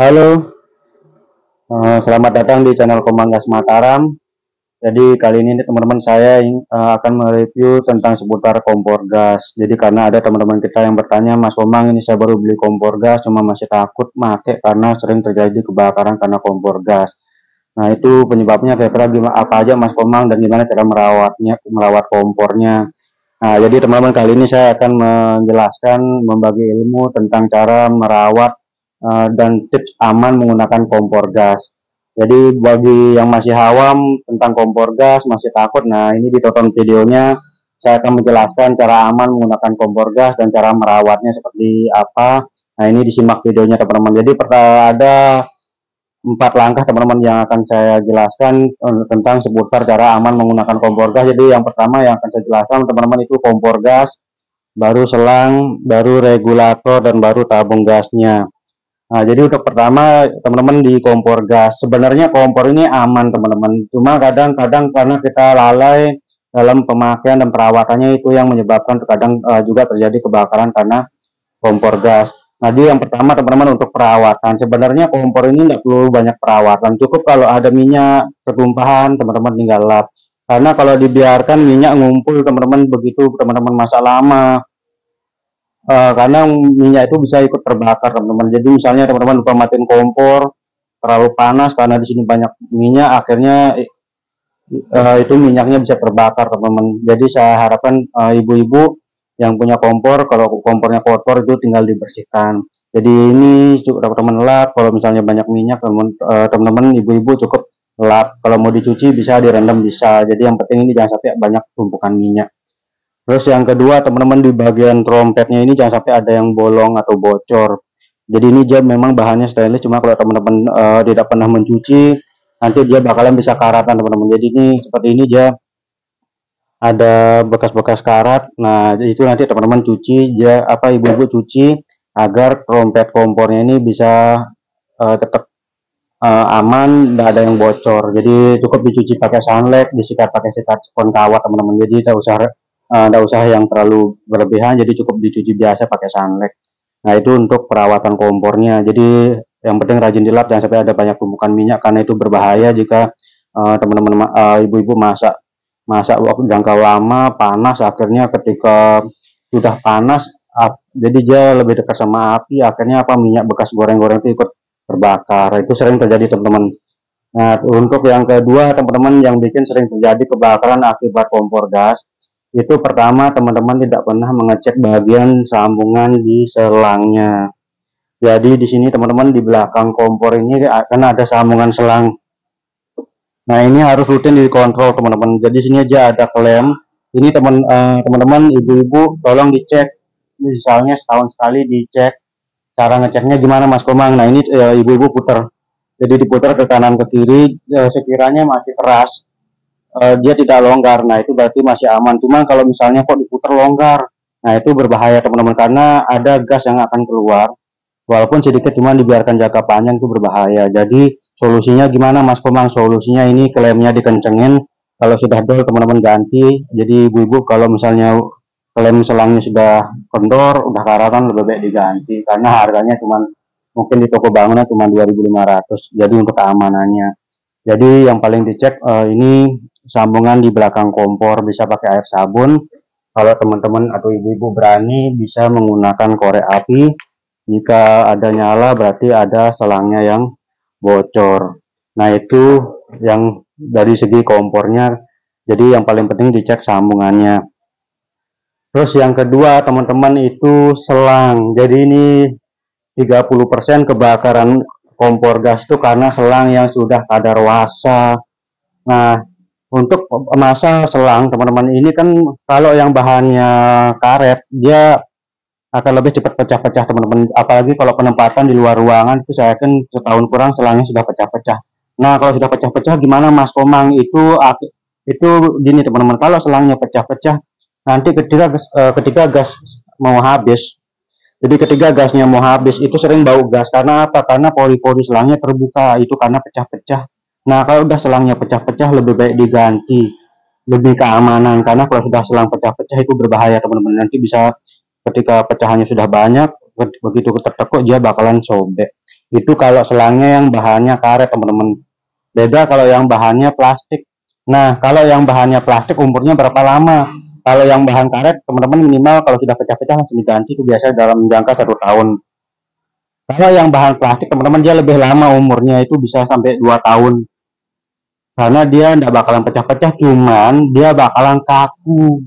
Halo, selamat datang di channel Komanggas Mataram. Jadi kali ini teman-teman saya akan mereview tentang seputar kompor gas. Jadi karena ada teman-teman kita yang bertanya, Mas Komang, ini saya baru beli kompor gas, cuma masih takut make karena sering terjadi kebakaran karena kompor gas. Nah itu penyebabnya kira-kira gimana, apa aja Mas Komang, dan gimana cara merawat kompornya. Nah jadi teman-teman kali ini saya akan menjelaskan, membagi ilmu tentang cara merawat dan tips aman menggunakan kompor gas. Jadi bagi yang masih awam tentang kompor gas, masih takut, nah ini ditonton videonya. Saya akan menjelaskan cara aman menggunakan kompor gas dan cara merawatnya seperti apa. Nah ini disimak videonya teman-teman. Jadi ada 4 langkah teman-teman yang akan saya jelaskan tentang seputar cara aman menggunakan kompor gas. Jadi yang pertama yang akan saya jelaskan teman-teman itu kompor gas, baru selang, baru regulator, dan baru tabung gasnya. Nah, jadi untuk pertama teman-teman di kompor gas, sebenarnya kompor ini aman teman-teman. Cuma kadang-kadang karena kita lalai dalam pemakaian dan perawatannya itu yang menyebabkan terkadang juga terjadi kebakaran karena kompor gas. Nah, jadi yang pertama teman-teman untuk perawatan, sebenarnya kompor ini nggak perlu banyak perawatan. Cukup kalau ada minyak ketumpahan teman-teman tinggal lap. Karena kalau dibiarkan minyak ngumpul teman-teman, begitu teman-teman masak lama, karena minyak itu bisa ikut terbakar teman-teman. Jadi misalnya teman-teman lupa matiin kompor, terlalu panas karena di sini banyak minyak, akhirnya itu minyaknya bisa terbakar teman-teman. Jadi saya harapkan ibu-ibu yang punya kompor, kalau kompornya kotor itu tinggal dibersihkan. Jadi ini cukup teman-teman lap. Kalau misalnya banyak minyak teman-teman ibu-ibu cukup lap. Kalau mau dicuci bisa, direndam bisa. Jadi yang penting ini jangan sampai banyak tumpukan minyak. Terus yang kedua teman-teman di bagian trompetnya ini jangan sampai ada yang bolong atau bocor. Jadi ini dia memang bahannya stainless, cuma kalau teman-teman tidak pernah mencuci, nanti dia bakalan bisa karatan teman-teman. Jadi ini seperti ini dia ada bekas-bekas karat. Nah itu nanti teman-teman cuci, dia ibu-ibu cuci agar trompet kompornya ini bisa tetap aman, tidak ada yang bocor. Jadi cukup dicuci pakai sunlight, disikat pakai sikat spon kawat teman-teman. Jadi tidak usah yang terlalu berlebihan, jadi cukup dicuci biasa pakai sunlight. Nah itu untuk perawatan kompornya. Jadi yang penting rajin dilap, jangan sampai ada banyak tumpukan minyak karena itu berbahaya jika teman-teman ibu-ibu masak masak waktu jangka lama panas, akhirnya ketika sudah panas jadi dia lebih dekat sama api, akhirnya minyak bekas goreng-goreng itu ikut terbakar. Itu sering terjadi teman-teman. Nah untuk yang kedua teman-teman yang bikin sering terjadi kebakaran akibat kompor gas, itu pertama teman-teman tidak pernah mengecek bagian sambungan di selangnya. Jadi di sini teman-teman di belakang kompor ini akan ada sambungan selang. Nah ini harus rutin dikontrol teman-teman. Jadi sini aja ada klem. Ini teman-teman ibu-ibu tolong dicek. Misalnya setahun sekali dicek. Cara ngeceknya gimana Mas Komang? Nah ini ibu-ibu putar. Jadi diputar ke kanan ke kiri. Sekiranya masih keras, dia tidak longgar, nah itu berarti masih aman. Cuma kalau misalnya kok diputar longgar, nah itu berbahaya teman-teman, karena ada gas yang akan keluar. Walaupun sedikit, cuma dibiarkan jangka panjang itu berbahaya. Jadi solusinya gimana Mas Komang? Solusinya ini klemnya dikencengin. Kalau sudah dol teman-teman ganti. Jadi ibu-ibu kalau misalnya klem selangnya sudah kendor, udah karatan, lebih baik diganti karena harganya cuma mungkin di toko bangunan cuma 2.500. Jadi untuk keamanannya. Jadi yang paling dicek ini sambungan di belakang kompor, bisa pakai air sabun. Kalau teman-teman atau ibu-ibu berani bisa menggunakan korek api. Jika ada nyala berarti ada selangnya yang bocor. Nah itu yang dari segi kompornya. Jadi yang paling penting dicek sambungannya. Terus yang kedua teman-teman itu selang. Jadi ini 30% kebakaran kompor gas itu karena selang yang sudah kadaluarsa. Nah untuk memasang selang teman-teman ini kan, kalau yang bahannya karet dia akan lebih cepat pecah-pecah teman-teman. Apalagi kalau penempatan di luar ruangan, itu saya kan setahun kurang selangnya sudah pecah-pecah. Nah kalau sudah pecah-pecah gimana Mas Komang? Itu gini teman-teman, kalau selangnya pecah-pecah nanti ketika gas mau habis, jadi ketika gasnya mau habis itu sering bau gas. Karena apa? Karena pori-pori selangnya terbuka, itu karena pecah-pecah. Nah kalau udah selangnya pecah-pecah lebih baik diganti, lebih keamanan. Karena kalau sudah selang pecah-pecah itu berbahaya teman-teman. Nanti bisa ketika pecahannya sudah banyak, begitu tertekuk dia bakalan sobek. Itu kalau selangnya yang bahannya karet teman-teman. Beda kalau yang bahannya plastik. Nah, kalau yang bahannya plastik umurnya berapa lama? Kalau yang bahan karet teman-teman minimal kalau sudah pecah-pecah langsung diganti, itu biasa dalam jangka 1 tahun. Kalau yang bahan plastik teman-teman dia lebih lama umurnya, itu bisa sampai 2 tahun. Karena dia tidak bakalan pecah-pecah, cuman dia bakalan kaku.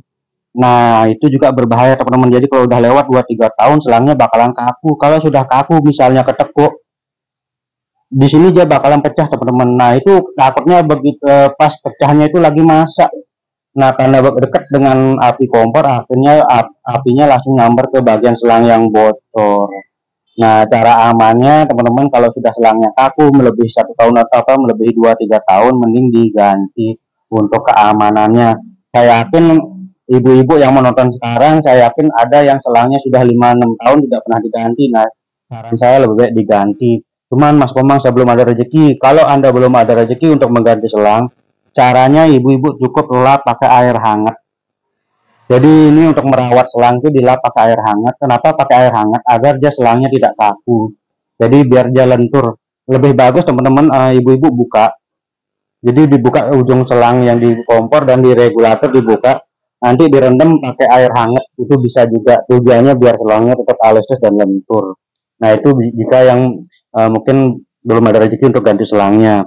Nah, itu juga berbahaya teman-teman. Jadi kalau udah lewat 2-3 tahun selangnya bakalan kaku. Kalau sudah kaku misalnya ketekuk, di sini dia bakalan pecah teman-teman. Nah, itu takutnya begitu pas pecahnya itu lagi masak. Nah, karena dekat dengan api kompor, akhirnya apinya langsung nyamber ke bagian selang yang bocor. Nah, cara amannya teman-teman kalau sudah selangnya kaku melebihi 1 tahun atau apa melebihi 2-3 tahun, mending diganti untuk keamanannya. Saya yakin ibu-ibu yang menonton sekarang, saya yakin ada yang selangnya sudah 5-6 tahun tidak pernah diganti. Nah, saran saya lebih baik diganti. Cuman Mas Komang, saya belum ada rezeki. Kalau Anda belum ada rezeki untuk mengganti selang, caranya ibu-ibu cukup lap pakai air hangat. Jadi ini untuk merawat selang itu dilap pakai air hangat. Kenapa pakai air hangat? Agar dia selangnya tidak kaku. Jadi biar dia lentur. Lebih bagus teman-teman ibu-ibu buka. Jadi dibuka ujung selang yang di kompor dan di regulator dibuka. Nanti direndam pakai air hangat. Itu bisa juga. Tujuannya biar selangnya tetap halus dan lentur. Nah itu jika yang mungkin belum ada rezeki untuk ganti selangnya.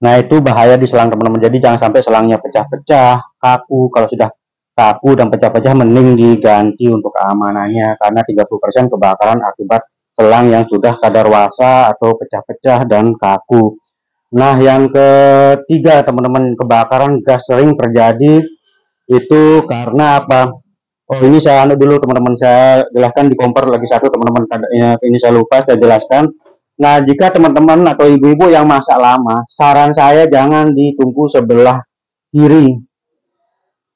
Nah itu bahaya di selang teman-teman. Jadi jangan sampai selangnya pecah-pecah, kaku. Kalau sudah kaku dan pecah-pecah mending diganti untuk keamanannya, karena 30% kebakaran akibat selang yang sudah kadaluarsa atau pecah-pecah dan kaku. Nah yang ketiga teman-teman, kebakaran gas sering terjadi itu karena apa? Oh ini saya dulu teman-teman, saya jelaskan di kompor lagi satu teman-teman, ini saya lupa saya jelaskan. Nah jika teman-teman atau ibu-ibu yang masak lama, saran saya jangan ditunggu sebelah kiri.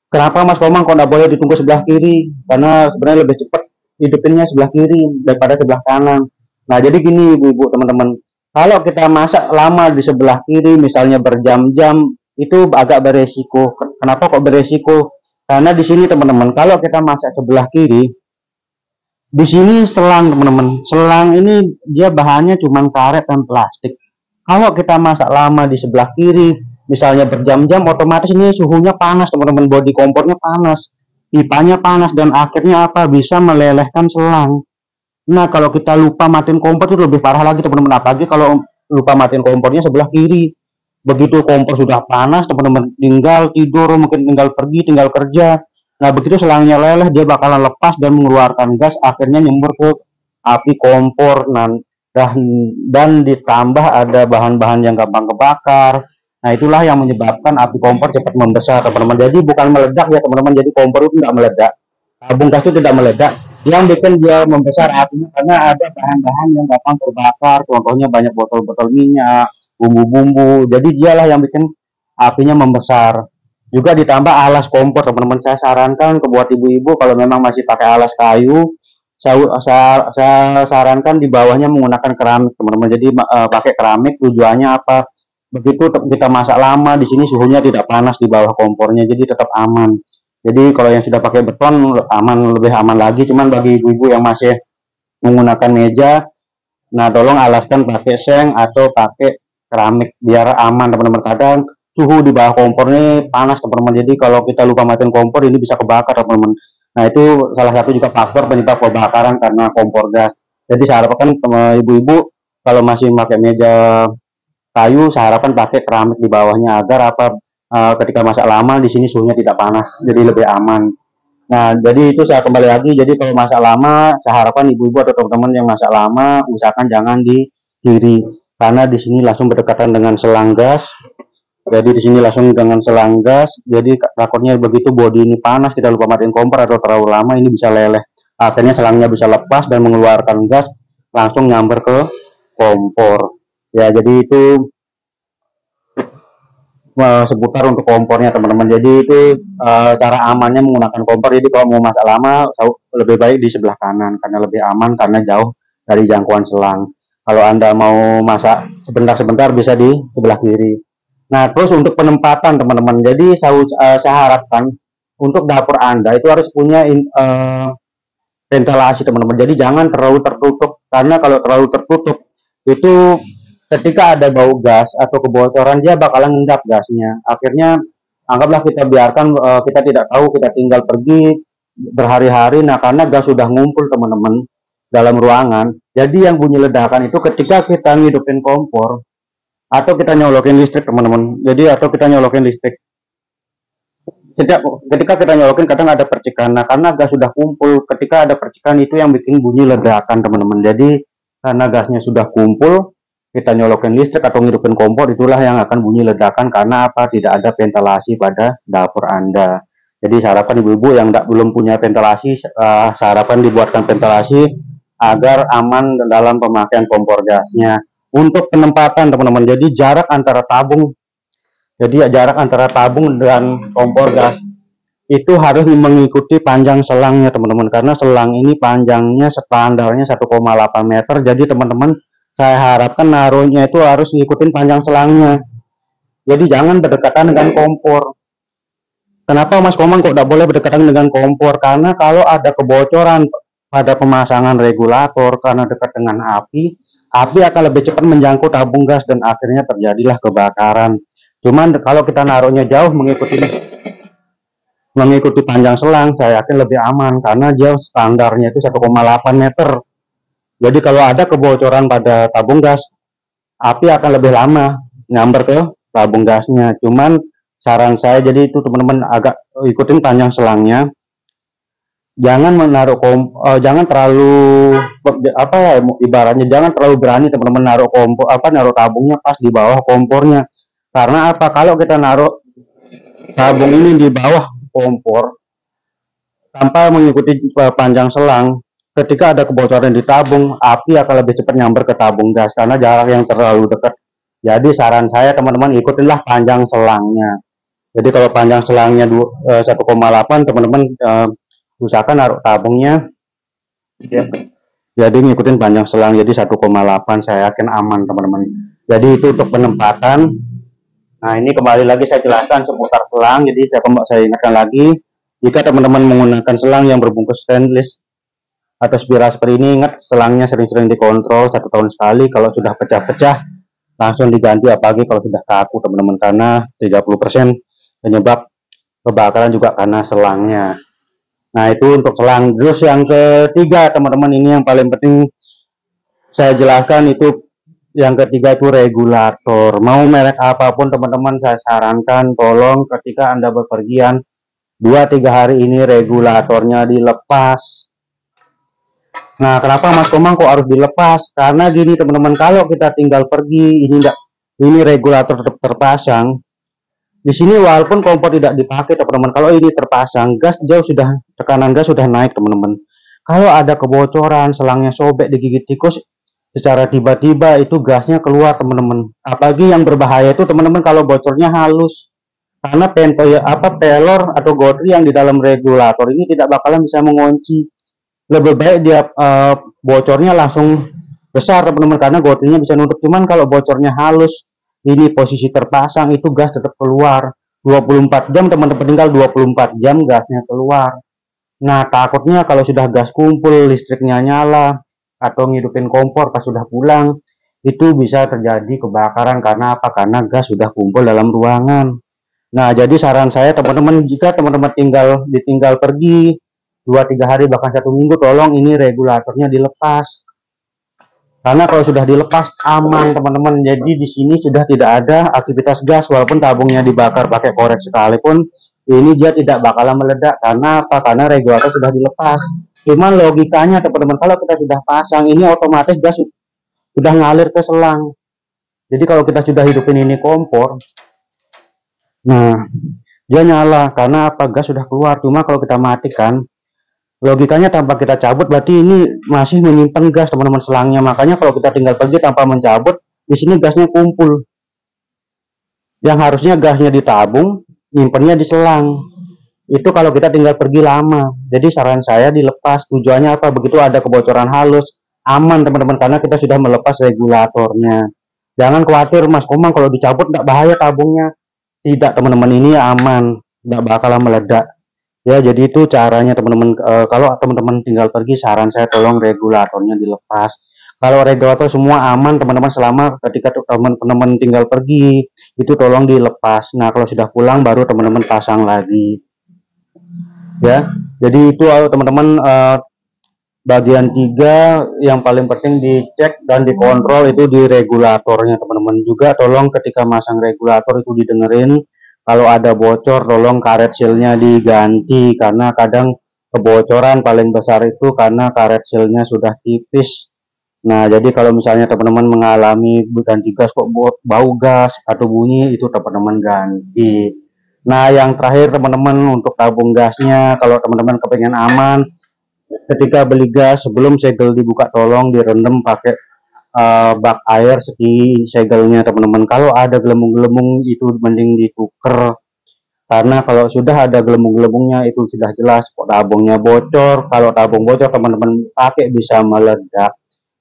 Kenapa Mas Komang kok nggak boleh ditunggu sebelah kiri? Karena sebenarnya lebih cepat hidupinnya sebelah kiri daripada sebelah kanan. Nah jadi gini ibu-ibu teman-teman, kalau kita masak lama di sebelah kiri, misalnya berjam-jam, itu agak beresiko. Kenapa kok beresiko? Karena di sini teman-teman, kalau kita masak sebelah kiri, di sini selang teman-teman, selang ini dia bahannya cuma karet dan plastik. Kalau kita masak lama di sebelah kiri, misalnya berjam-jam, otomatis ini suhunya panas teman-teman, bodi kompornya panas, pipanya panas, dan akhirnya apa, bisa melelehkan selang. Nah kalau kita lupa matiin kompor itu lebih parah lagi teman-teman, apalagi kalau lupa matiin kompornya sebelah kiri. Begitu kompor sudah panas teman-teman, tinggal tidur, mungkin tinggal pergi, tinggal kerja. Nah begitu selangnya leleh, dia bakalan lepas dan mengeluarkan gas, akhirnya nyembur ke api kompor. Dan ditambah ada bahan-bahan yang gampang kebakar. Nah itulah yang menyebabkan api kompor cepat membesar teman-teman. Jadi bukan meledak ya teman-teman, jadi kompor itu tidak meledak, tabung gas itu tidak meledak. Yang bikin dia membesar apinya karena ada bahan-bahan yang gampang terbakar, contohnya banyak botol-botol minyak, bumbu-bumbu. Jadi dialah yang bikin apinya membesar. Juga ditambah alas kompor teman-teman, saya sarankan ke buat ibu-ibu kalau memang masih pakai alas kayu, saya sarankan di bawahnya menggunakan keramik teman-teman. Jadi pakai keramik tujuannya apa? Begitu kita masak lama di sini suhunya tidak panas di bawah kompornya, jadi tetap aman. Jadi kalau yang sudah pakai beton aman, lebih aman lagi. Cuman bagi ibu-ibu yang masih menggunakan meja, nah tolong alaskan pakai seng atau pakai keramik biar aman teman-teman. Kadang suhu di bawah kompor ini panas teman-teman, jadi kalau kita lupa matiin kompor ini bisa kebakar teman-teman. Nah itu salah satu juga faktor penyebab kebakaran karena kompor gas. Jadi saya harapkan ibu-ibu kalau masih pakai meja kayu, saya harapkan pakai keramik di bawahnya agar apa, ketika masak lama di sini suhunya tidak panas, jadi lebih aman. Nah, jadi itu saya kembali lagi. Jadi kalau masak lama, saya harapkan ibu-ibu atau teman-teman yang masak lama, usahakan jangan di kiri, karena di sini langsung berdekatan dengan selang gas. Jadi di sini langsung dengan selang gas. Jadi takutnya begitu bodi ini panas, kita lupa matiin kompor atau terlalu lama, ini bisa leleh. Akhirnya selangnya bisa lepas dan mengeluarkan gas, langsung nyamber ke kompor. Ya, jadi itu seputar untuk kompornya teman-teman. Jadi itu cara amannya menggunakan kompor. Jadi kalau mau masak lama lebih baik di sebelah kanan karena lebih aman, karena jauh dari jangkauan selang. Kalau Anda mau masak sebentar-sebentar bisa di sebelah kiri. Nah terus untuk penempatan teman-teman, jadi saya harapkan untuk dapur Anda itu harus punya ventilasi teman-teman. Jadi jangan terlalu tertutup, karena kalau terlalu tertutup itu ketika ada bau gas atau kebocoran dia bakalan ngendap gasnya. Akhirnya anggaplah kita biarkan, kita tidak tahu, kita tinggal pergi berhari-hari. Nah, karena gas sudah ngumpul teman-teman dalam ruangan. Jadi yang bunyi ledakan itu ketika kita ngidupin kompor atau kita nyolokin listrik teman-teman. Jadi atau kita nyolokin listrik. Setiap ketika kita nyolokin kadang ada percikan. Nah, karena gas sudah kumpul, ketika ada percikan itu yang bikin bunyi ledakan teman-teman. Jadi karena gasnya sudah kumpul, kita nyolokin listrik atau ngidupin kompor, itulah yang akan bunyi ledakan. Karena apa? Tidak ada ventilasi pada dapur Anda. Jadi sarapan ibu-ibu yang belum punya ventilasi, sarapan dibuatkan ventilasi agar aman dalam pemakaian kompor gasnya. Untuk penempatan teman-teman, jadi jarak antara tabung dan kompor gas itu harus mengikuti panjang selangnya teman-teman, karena selang ini panjangnya standarnya 1,8 meter. Jadi teman-teman, saya harapkan naruhnya itu harus ngikutin panjang selangnya. Jadi jangan berdekatan dengan kompor. Kenapa Mas Komang kok tidak boleh berdekatan dengan kompor? Karena kalau ada kebocoran pada pemasangan regulator karena dekat dengan api akan lebih cepat menjangkau tabung gas dan akhirnya terjadilah kebakaran. Cuman kalau kita naruhnya jauh mengikuti panjang selang, saya yakin lebih aman karena jauh standarnya itu 1,8 meter. Jadi kalau ada kebocoran pada tabung gas, api akan lebih lama nyamber ke tabung gasnya. Cuman saran saya jadi itu teman-teman agak ikutin panjang selangnya. Jangan jangan terlalu ibaratnya jangan terlalu berani teman-teman naruh tabungnya pas di bawah kompornya. Karena apa? Kalau kita naruh tabung ini di bawah kompor tanpa mengikuti panjang selang, ketika ada kebocoran di tabung, api akan lebih cepat nyamber ke tabung gas karena jarak yang terlalu dekat. Jadi saran saya teman-teman, ikutinlah panjang selangnya. Jadi kalau panjang selangnya 1,8, teman-teman usahakan naruh tabungnya ya. Jadi ngikutin panjang selang, jadi 1,8, saya yakin aman teman-teman. Jadi itu untuk penempatan. Nah, ini kembali lagi saya jelaskan seputar selang. Jadi saya ingatkan lagi, jika teman-teman menggunakan selang yang berbungkus stainless atau spiral seperti ini, ingat selangnya sering-sering dikontrol 1 tahun sekali. Kalau sudah pecah-pecah langsung diganti, apalagi kalau sudah kaku teman-teman, karena 30% penyebab kebakaran juga karena selangnya. Nah, itu untuk selang. Terus yang ketiga teman-teman, ini yang paling penting saya jelaskan, itu yang ketiga itu regulator. Mau merek apapun teman-teman, saya sarankan tolong ketika Anda berpergian 2-3 hari ini regulatornya dilepas. Nah, kenapa Mas Komang kok harus dilepas? Karena gini teman-teman, kalau kita tinggal pergi ini regulator tetap terpasang. Di sini walaupun kompor tidak dipakai teman-teman, kalau ini terpasang, tekanan gas sudah naik teman-teman. Kalau ada kebocoran, selangnya sobek, digigit tikus, secara tiba-tiba itu gasnya keluar teman-teman. Apalagi yang berbahaya itu teman-teman kalau bocornya halus, karena pelor atau gotri yang di dalam regulator ini tidak bakalan bisa mengunci. Lebih baik dia bocornya langsung besar teman-teman, karena gotrinya bisa nutup. Cuman kalau bocornya halus, ini posisi terpasang, itu gas tetap keluar 24 jam teman-teman, tinggal 24 jam gasnya keluar. Nah, takutnya kalau sudah gas kumpul, listriknya nyala, atau ngidupin kompor pas sudah pulang, itu bisa terjadi kebakaran. Karena apa? Karena gas sudah kumpul dalam ruangan. Nah, jadi saran saya teman-teman, jika teman-teman ditinggal pergi 2-3 hari bahkan 1 minggu, tolong ini regulatornya dilepas. Karena kalau sudah dilepas aman teman-teman. Jadi di sini sudah tidak ada aktivitas gas, walaupun tabungnya dibakar pakai korek sekalipun, ini dia tidak bakalan meledak. Karena apa? Karena regulator sudah dilepas. Cuman logikanya teman-teman, kalau kita sudah pasang ini otomatis gas sudah ngalir ke selang. Jadi kalau kita sudah hidupin ini kompor, nah dia nyala karena apa? Gas sudah keluar. Cuma kalau kita matikan, logikanya tanpa kita cabut berarti ini masih menyimpan gas teman-teman selangnya. Makanya kalau kita tinggal pergi tanpa mencabut, di sini gasnya kumpul. Yang harusnya gasnya ditabung, nyimpennya di selang. Itu kalau kita tinggal pergi lama. Jadi saran saya dilepas. Tujuannya apa? Begitu ada kebocoran halus, aman teman-teman, karena kita sudah melepas regulatornya. Jangan khawatir Mas Komang kalau dicabut tidak bahaya tabungnya. Tidak teman-teman, ini aman, tidak bakalan meledak. Ya, jadi itu caranya teman-teman. Kalau teman-teman tinggal pergi, saran saya tolong regulatornya dilepas. Kalau regulator semua aman teman-teman, selama ketika teman-teman tinggal pergi itu tolong dilepas. Nah kalau sudah pulang baru teman-teman pasang lagi ya. Jadi itu teman-teman, bagian 3 yang paling penting dicek dan dikontrol itu di regulatornya teman-teman. Juga tolong ketika masang regulator itu didengerin, kalau ada bocor tolong karet sealnya diganti, karena kadang kebocoran paling besar itu karena karet sealnya sudah tipis. Nah, jadi kalau misalnya teman-teman mengalami ganti gas kok bau gas atau bunyi, itu teman-teman ganti. Nah, yang terakhir teman-teman untuk tabung gasnya, kalau teman-teman kepengen aman, ketika beli gas sebelum segel dibuka tolong direndam pakai bak air segi segelnya teman-teman. Kalau ada gelembung-gelembung itu mending dituker, karena kalau sudah ada gelembung-gelembungnya itu sudah jelas kok tabungnya bocor. Kalau tabung bocor teman-teman pakai bisa meledak.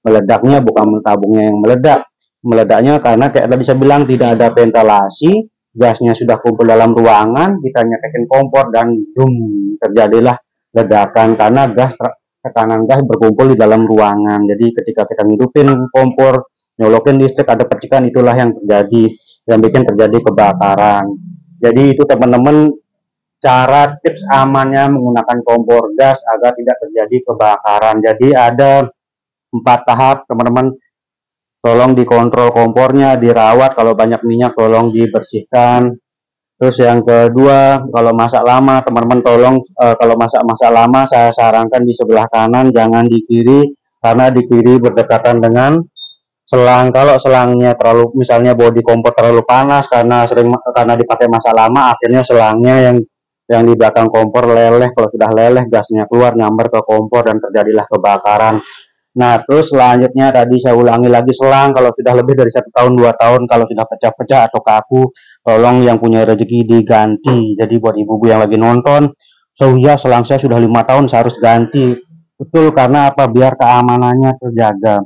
Meledaknya bukan tabungnya yang meledak, meledaknya karena kayak tadi saya bilang tidak ada ventilasi, gasnya sudah kumpul dalam ruangan, kita nyetekin kompor dan boom, terjadilah ledakan karena tekanan gas berkumpul di dalam ruangan. Jadi ketika kita ngidupin kompor, nyolokin listrik, ada percikan, itulah yang terjadi, yang bikin terjadi kebakaran. Jadi itu teman-teman cara tips amannya menggunakan kompor gas agar tidak terjadi kebakaran. Jadi ada 4 tahap teman-teman. Tolong dikontrol kompornya, dirawat, kalau banyak minyak tolong dibersihkan. Terus yang kedua, kalau masak lama teman-teman tolong, kalau masak lama saya sarankan di sebelah kanan, jangan di kiri, karena di kiri berdekatan dengan selang. Kalau selangnya terlalu, misalnya bodi kompor terlalu panas karena dipakai masak lama, akhirnya selangnya yang di belakang kompor leleh. Kalau sudah leleh, gasnya keluar nyamber ke kompor dan terjadilah kebakaran. Nah, terus selanjutnya tadi saya ulangi lagi, selang kalau sudah lebih dari 1 tahun 2 tahun, kalau sudah pecah-pecah atau kaku, tolong yang punya rezeki diganti. Jadi buat ibu-ibu yang lagi nonton, so ya selang saya sudah 5 tahun, saya harus ganti. Betul, karena apa? Biar keamanannya terjaga.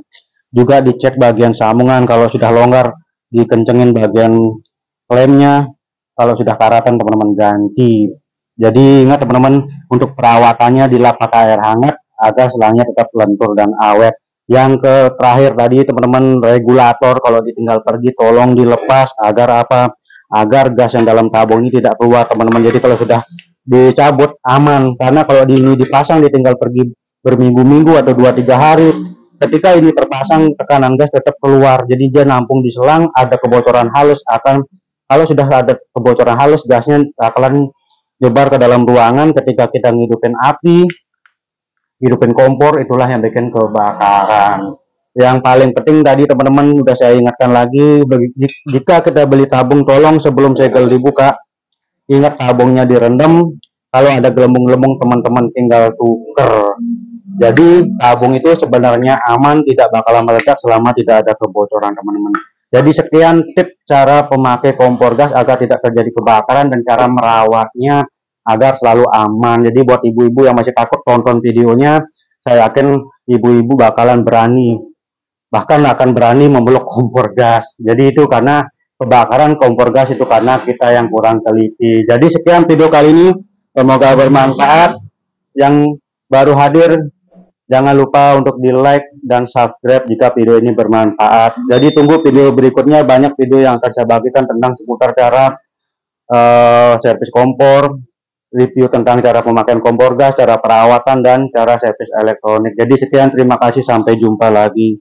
Juga dicek bagian sambungan, kalau sudah longgar dikencengin bagian lemnya, kalau sudah karatan teman-teman ganti. Jadi ingat teman-teman, untuk perawatannya dilap pakai air hangat agar selangnya tetap lentur dan awet. Yang terakhir tadi teman-teman, regulator kalau ditinggal pergi tolong dilepas agar apa? Agar gas yang dalam tabung ini tidak keluar teman-teman. Jadi kalau sudah dicabut aman, karena kalau ini dipasang ditinggal pergi berminggu-minggu atau 2-3 hari, ketika ini terpasang tekanan gas tetap keluar, jadi dia nampung di selang, ada kebocoran halus, akan kalau sudah ada kebocoran halus gasnya akan nyebar ke dalam ruangan. Ketika kita ngidupin api, hidupin kompor, itulah yang bikin kebakaran. Yang paling penting tadi teman-teman udah saya ingatkan lagi, jika kita beli tabung tolong sebelum segel dibuka ingat tabungnya direndam. Kalau ada gelembung-gelembung teman-teman tinggal tuker. Jadi tabung itu sebenarnya aman, tidak bakalan meledak selama tidak ada kebocoran teman-teman. Jadi sekian tips cara pemakai kompor gas agar tidak terjadi kebakaran dan cara merawatnya agar selalu aman. Jadi buat ibu-ibu yang masih takut tonton videonya, saya yakin ibu-ibu bakalan berani, bahkan akan berani memeluk kompor gas. Jadi itu karena kebakaran kompor gas itu karena kita yang kurang teliti. Jadi sekian video kali ini, semoga bermanfaat. Yang baru hadir jangan lupa untuk di like dan subscribe jika video ini bermanfaat. Jadi tunggu video berikutnya, banyak video yang akan saya bagikan tentang seputar cara servis kompor, review tentang cara pemakaian kompor gas, cara perawatan, dan cara servis elektronik. Jadi sekian, terima kasih, sampai jumpa lagi.